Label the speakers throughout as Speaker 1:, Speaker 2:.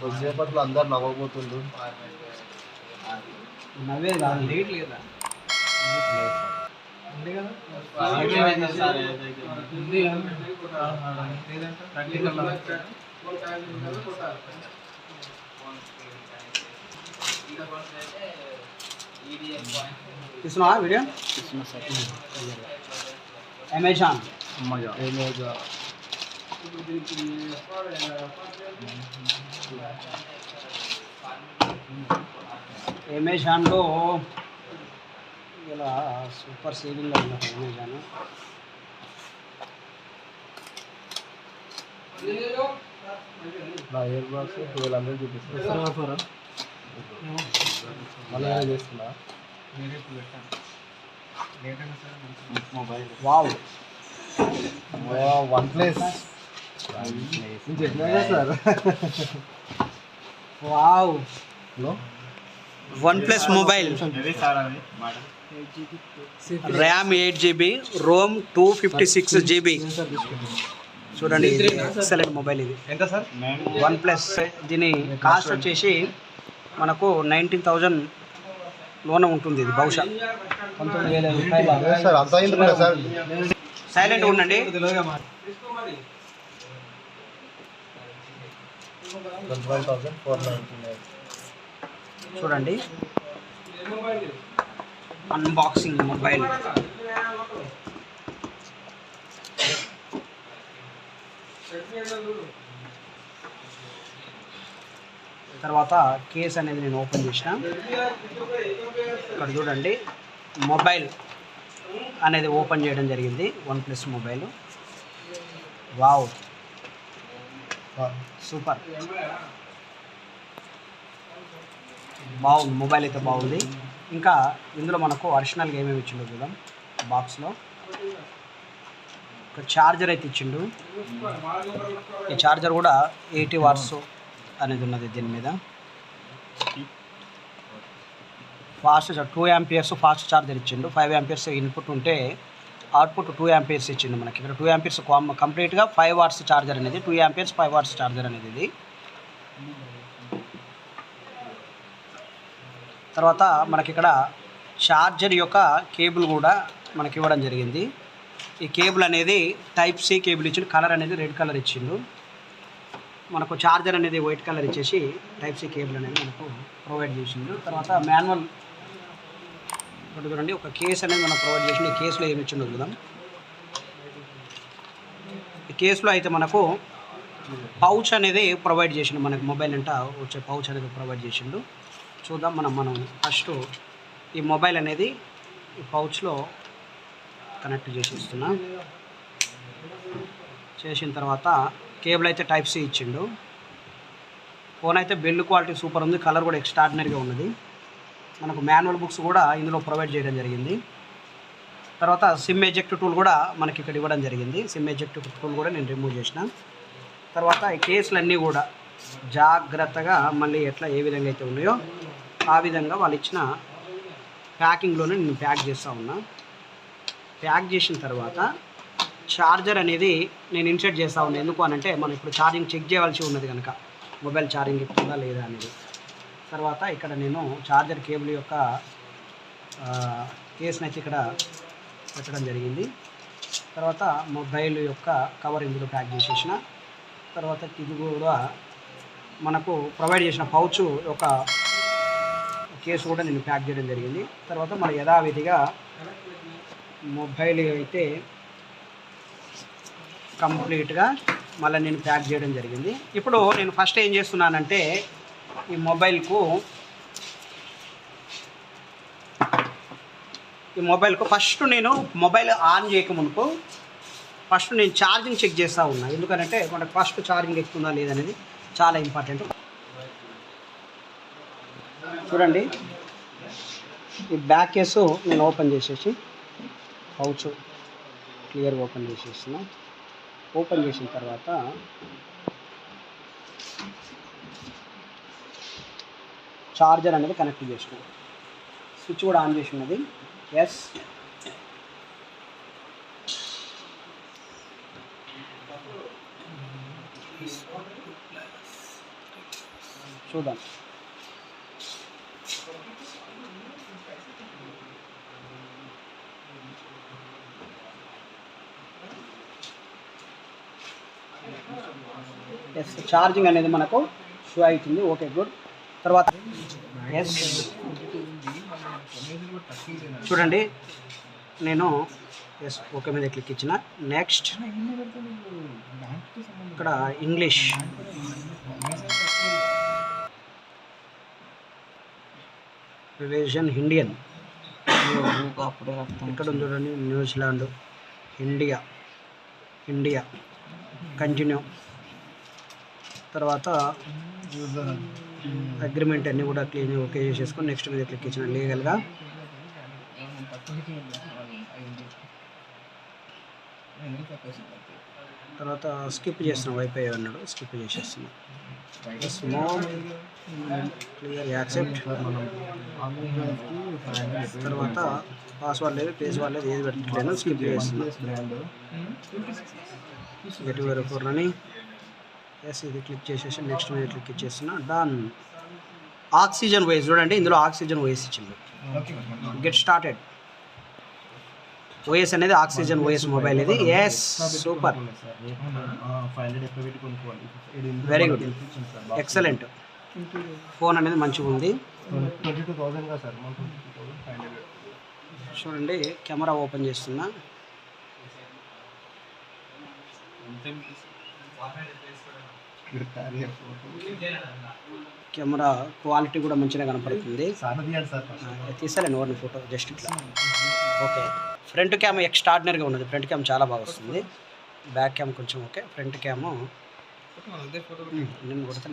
Speaker 1: కొద్దిసేపట్లో అందరు నవ్వబోతుండ్రు.
Speaker 2: నవ్వే కాదు, లేట్ లేదా తీసుకున్నా వీడియో అమెజాన్ అమెజాన్లో ఇలా సూపర్ సేవింగ్లో ఉన్నది అమెజాన్.
Speaker 1: నా ఇయర్ బాక్స్ 1200 చూపిస్తుంది. మళ్ళీ చేస్తున్నా
Speaker 2: వావ్
Speaker 1: వన్ ప్లస్ చెప్పినా sir.
Speaker 2: Wow OnePlus mobile, RAM 8GB, Rome 256GB. చూడండి, ఎక్సలెంట్ మొబైల్ ఇది.
Speaker 1: ఎంత సార్?
Speaker 2: OnePlus. దీని కాస్ట్ వచ్చేసి మనకు 19,000 లోన ఉంటుంది. ఇది బహుశా 19,000 రూపాయలు. సైలెంట్ ఉండండి. చూడండి, అన్బాక్సింగ్ మొబైల్. తర్వాత కేస్ అనేది నేను ఓపెన్ చేసిన. ఇక్కడ చూడండి, మొబైల్ అనేది ఓపెన్ చేయడం జరిగింది. OnePlus mobile. వావ్, సూపర్, బాగుంది మొబైల్ అయితే బాగుంది. ఇంకా ఇందులో మనకు అడిషనల్గా ఏమేమి ఇచ్చిండో చూద్దాం. బాక్స్లో ఒక ఛార్జర్ అయితే ఇచ్చిండు. ఈ ఛార్జర్ కూడా 80 వాట్స్ అనేది ఉన్నది దీని మీద. ఫాస్ట్ 2 amperes ఫాస్ట్ ఛార్జర్ ఇచ్చిండు. 5 amperes ఇన్పుట్ ఉంటే అవుట్పుట్ 2 amperes ఇచ్చిండు మనకి. ఇక్కడ 2 amperes కంప్లీట్గా 5 వాట్స్ ఛార్జర్ అనేది, 2 amperes 5 వాట్స్ ఛార్జర్ అనేది ఇది. తర్వాత మనకి ఇక్కడ ఛార్జర్ యొక్క కేబుల్ కూడా మనకి ఇవ్వడం జరిగింది. ఈ కేబుల్ అనేది టైప్ సి కేబుల్ ఇచ్చిండు. కలర్ అనేది రెడ్ కలర్ ఇచ్చిండు. మనకు ఛార్జర్ అనేది వైట్ కలర్ ఇచ్చేసి టైప్ సి కేబుల్ అనేది మనకు ప్రొవైడ్ చేసిండు. తర్వాత మాన్యువల్ ఒకటి చూడండి, ఒక కేస్ అనేది మనం ప్రొవైడ్ చేసిండు. ఈ కేసులో ఏమి ఇచ్చిండో చూద్దాం. ఈ కేసులో అయితే మనకు పౌచ్ అనేది ప్రొవైడ్ చేసిండు. మనకు మొబైల్ అంట వచ్చే పౌచ్ అనేది ప్రొవైడ్ చేసిండు. చూద్దాం. మనం ఫస్ట్ ఈ మొబైల్ అనేది ఈ పౌచ్లో కనెక్ట్ చేసేస్తున్నా. చేసిన తర్వాత కేబుల్ అయితే టైప్ సి ఇచ్చిండు. ఫోన్ అయితే బిల్డ్ క్వాలిటీ సూపర్ ఉంది. కలర్ కూడా ఎక్స్ట్రాడినరీగా ఉన్నది. మనకు మాన్యువల్ బుక్స్ కూడా ఇందులో ప్రొవైడ్ చేయడం జరిగింది. తర్వాత సిమ్ ఎజెక్ట్ టూల్ కూడా మనకి ఇక్కడ ఇవ్వడం జరిగింది. సిమ్ ఎజెక్ట్ టూల్ కూడా నేను రిమూవ్ చేసిన. తర్వాత ఈ కేసులన్నీ కూడా జాగ్రత్తగా మళ్ళీ ఎట్లా ఏ విధంగా అయితే ఉన్నాయో ఆ విధంగా వాళ్ళు ఇచ్చిన ప్యాకింగ్లోనే నేను ప్యాక్ చేస్తూ ఉన్నా. ప్యాక్ చేసిన తర్వాత ఛార్జర్ అనేది నేను ఇన్సర్ట్ చేస్తూ ఉన్నాను. ఎందుకు అనంటే మనం ఇప్పుడు ఛార్జింగ్ చెక్ చేయవలసి ఉన్నది కనుక, మొబైల్ ఛార్జింగ్ ఎక్కుతుందా లేదా అనేది. తర్వాత ఇక్కడ నేను ఛార్జర్ కేబుల్ యొక్క కేసుని అయితే ఇక్కడ పెట్టడం జరిగింది. తర్వాత మొబైల్ యొక్క కవర్ ఇందులో ప్యాక్ చేసేసిన. తర్వాత ఇది కూడా మనకు ప్రొవైడ్ చేసిన పౌచ్ యొక్క కేసు కూడా నేను ప్యాక్ చేయడం జరిగింది. తర్వాత మన యథావిధిగా మొబైల్ అయితే కంప్లీట్గా మళ్ళీ నేను ప్యాక్ చేయడం జరిగింది. ఇప్పుడు నేను ఫస్ట్ ఏం చేస్తున్నానంటే ఈ మొబైల్కు ఫస్ట్ నేను మొబైల్ ఆన్ చేయకమునుపు ఫస్ట్ నేను ఛార్జింగ్ చెక్ చేస్తూ ఉన్నా. ఎందుకంటే మనకు ఫస్ట్ ఛార్జింగ్ ఎక్కుతుందా లేదనేది చాలా ఇంపార్టెంట్. చూడండి, ఈ బ్యాక్ కేసు నేను ఓపెన్ చేసేసి పౌచ్ క్లియర్గా ఓపెన్ చేసేస్తున్నా. ఓపెన్ చేసిన తర్వాత ఛార్జర్ అనేది కనెక్ట్ చేసినాం. స్విచ్ కూడా ఆన్ చేసి ఉన్నది. ఎస్, చూద్దాం. ఎస్, ఛార్జింగ్ అనేది మనకు షో అవుతుంది. Okay, good. తర్వాత ఎస్ చూడండి, నేను ఎస్ ఓకే మీద క్లిక్ ఇచ్చిన. నెక్స్ట్ ఇక్కడ ఇంగ్లీష్, రిలీజన్ ఇండియన్, ఇక్కడ చూడండి న్యూజిలాండ్, ఇండియా కంటిన్యూ. తర్వాత అగ్రిమెంట్ అన్నీ కూడా క్లీన్ ఓకే చేసేసుకొని నెక్స్ట్ మీద క్లిక్ ఇచ్చిన లీగల్గా. తర్వాత స్కిప్ చేస్తున్నాం, వైఫై అన్నాడు, స్కిప్ చేసేస్తున్నాం. Clear accept. తర్వాత పాస్వర్డ్ లేదు, పేస్వర్డ్ లేదు, ఏది పెట్టట్లేదు, స్కిప్ చేస్తున్నాం. గెట్ వెరిఫైర్ అని ఎస్ ఇది క్లిక్ చేసేసి నెక్స్ట్ మీద క్లిక్ ఇచ్చేస్తున్నా. డన్. ఆక్సిజన్ వైస్ చూడండి, ఇందులో ఆక్సిజన్ వైస్ ఇచ్చింది. Get started. ఓఎస్ అనేది ఆక్సిజన్ ఓఎస్ మొబైల్ ఇది. Yes, super, very good, excellent. Phone అనేది మంచిగా ఉంది. చూడండి కెమెరా ఓపెన్ చేస్తున్నా. కెమెరా క్వాలిటీ కూడా మంచిగా కనపడుతుంది. తీసాలండి ఓన్లీ ఫోటో జస్ట్ ఇట్లా. ఓకే, ఫ్రంట్ క్యామ్ ఎక్స్ట్రాడినరీగా ఉన్నది. ఫ్రంట్ క్యామ్ చాలా బాగా వస్తుంది. బ్యాక్ క్యామ్ కొంచెం ఓకే. ఫ్రంట్ క్యామ్ నేను కొడితే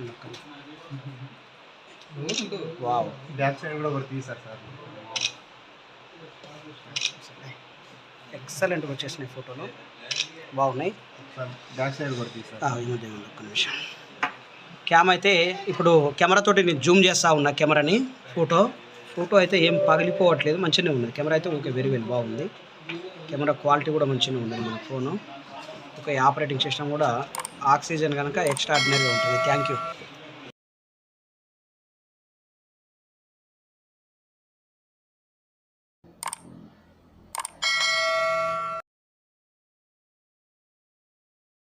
Speaker 2: వావ్,
Speaker 1: బ్యాక్ సైడ్ కూడా ఒకటి తీసారు సార్.
Speaker 2: ఎక్సలెంట్గా వచ్చేసినాయి ఫోటోలు, బాగున్నాయి.
Speaker 1: బ్యాక్ సైడ్ కూడా తీసారు.
Speaker 2: ఒక్క నిమిషం. క్యామ్ అయితే ఇప్పుడు కెమెరాతోటి నేను జూమ్ చేస్తూ ఉన్నా కెమెరాని. ఫోటో అయితే ఏం పగిలిపోవట్లేదు, మంచిగానే ఉంది. కెమెరా అయితే ఓకే, వెరీ వెల్ బాగుంది. కెమెరా క్వాలిటీ కూడా మంచిగా ఉన్నది మన ఫోను. ఒక ఆపరేటింగ్ సిస్టమ్ కూడా ఆక్సిజన్ కనుక ఎక్స్ట్రాడినరీగా ఉంటుంది. Thank you.